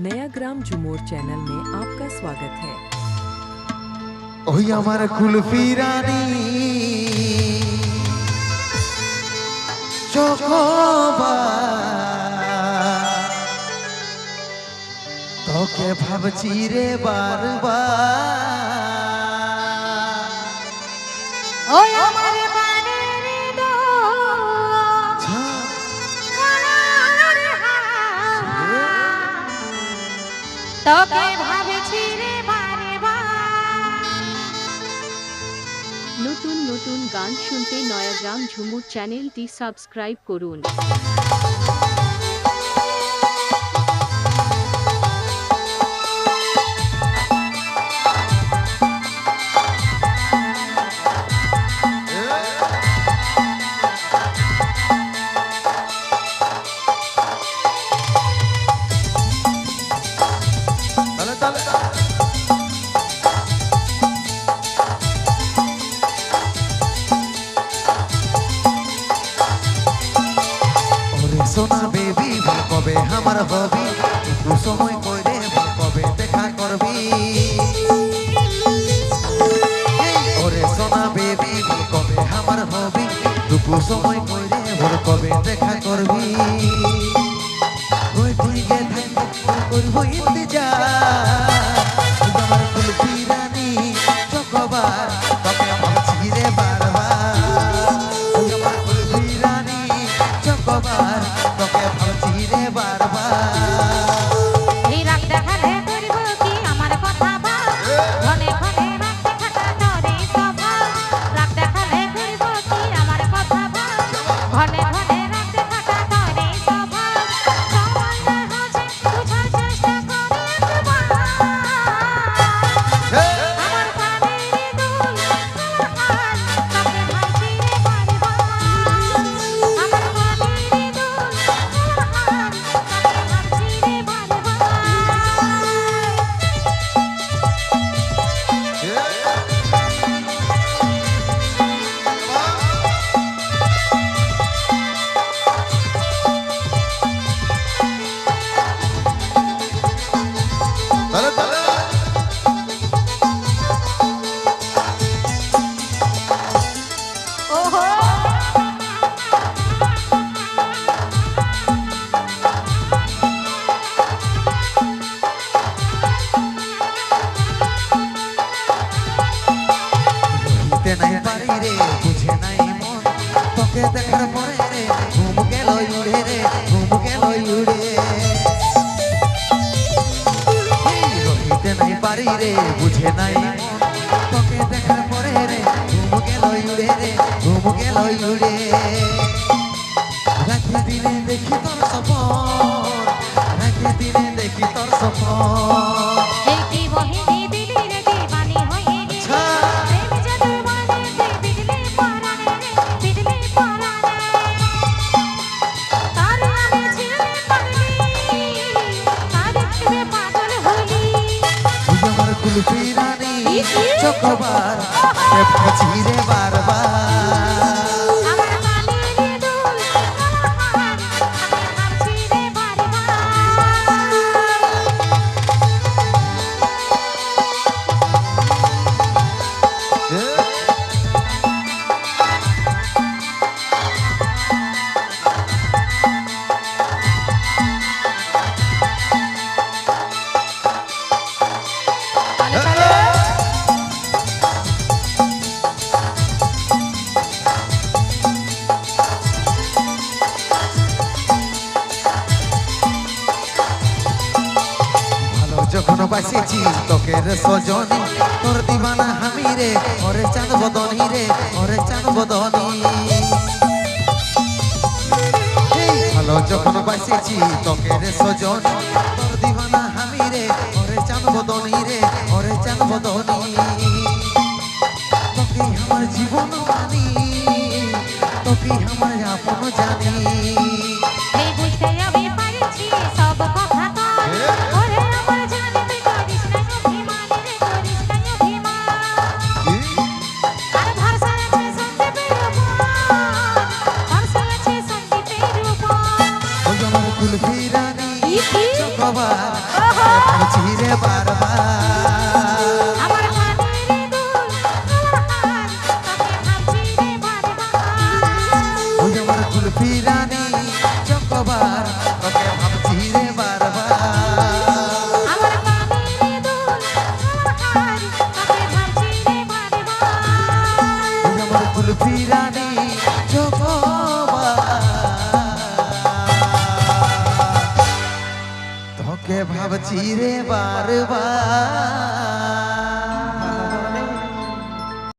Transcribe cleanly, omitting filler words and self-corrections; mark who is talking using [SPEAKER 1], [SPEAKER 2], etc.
[SPEAKER 1] नया ग्राम झुमोर चैनल में आपका स्वागत है।
[SPEAKER 2] ओही আমার কুলফি রানী চকবা তোকে ভাবছি রে বারবার
[SPEAKER 3] ওই আমার বানের তোকে ভাবছি রে বারবার।
[SPEAKER 4] নতুন নতুন গান শুনতে নয়া গ্রাম ঝুমুর চ্যানেলটি সাবস্ক্রাইব করুন।
[SPEAKER 2] সোনা বেবি কবে আমার হবি একটু সময় কইরে কবে দেখা করবি ওরে সোনা বেবি কবে আমার হবি একটু সময় কইরে কবে দেখা করবি ওই দিকে থাকতে করব ইন্তজার আমার কুলফি রানী চকবার তোকে ভাবছি রে বারবার আমার কুলফি রানী চকবার তোকে ভাবছি রে বারবার
[SPEAKER 3] এই রাত দেখালে করব কি আমার কথা ভাব ঘনে ঘনে রাতে থাকা তোরে স্বভাব। রাত দেখালে করব কি আমার কথা ভাব ঘনে ঘনে রাতে থাকা তোরে স্বভাব। সময় না হচ্ছে বুঝার চেষ্টা করে একবার আমার প্রাণের দুল আমার তোকে ভাবছি রে বারবার। আমার প্রাণের দুল আমার তোকে ভাবছি রে বারবার।
[SPEAKER 2] তাহলে তাহলে বুঝতে নাই পারি রে বুঝে নাই মন তোকে দেখার পরে রে ঘুম গেল উড়ে রে ঘুম গেল উড়ে রহিতে নাই পারি রে বুঝে নাই মন তোকে দেখার পরে রে ঘুম গেল উড়ে রে ঘুম গেল উড়ে রাতে দিনে দেখি তোর সপন রাতে দিনে দেখি তোর সপন
[SPEAKER 3] এই কি বহিনী দিলি রে দিবানি হয়ে গেছে প্রেম জাদুর মানে বিজলি পরানে রে বিজলি পরানে তার আমি ছিড়ে পাগলি তার প্রেমে পাগল হইলি।
[SPEAKER 2] তুই আমার কুলফি রানী চকবার তোকে ভাবছি রে বারবার
[SPEAKER 3] আমার বানের দুল আমার তোকে ভাবছি রে বারবার।
[SPEAKER 2] ভালো যখন বাসেছি তোকে রে সজনী তোর দিবানা হামি রে ওরে চাঁদ বদনী রে ওরে চাঁদ বদনী ভালো যখন বাসেছি তোকে রে সজনী তোর দিবানা হামি রে ওরে চাঁদ বদনী রে ওরে চাঁদ বদনী তোকে আমার জীবন মানি তোকে আমার আপন জানি
[SPEAKER 3] এই বুঝতে আমি পারছি সব কথা তোর ওরে আমার জানি তুই করিস না অভিমান রে করিস না অভিমান আর ভরসা আছে সন্দীপের উপর ভরসা আছে সন্দীপের উপর।
[SPEAKER 2] ওই আমার কুলফি রানী চকবার রে বারবার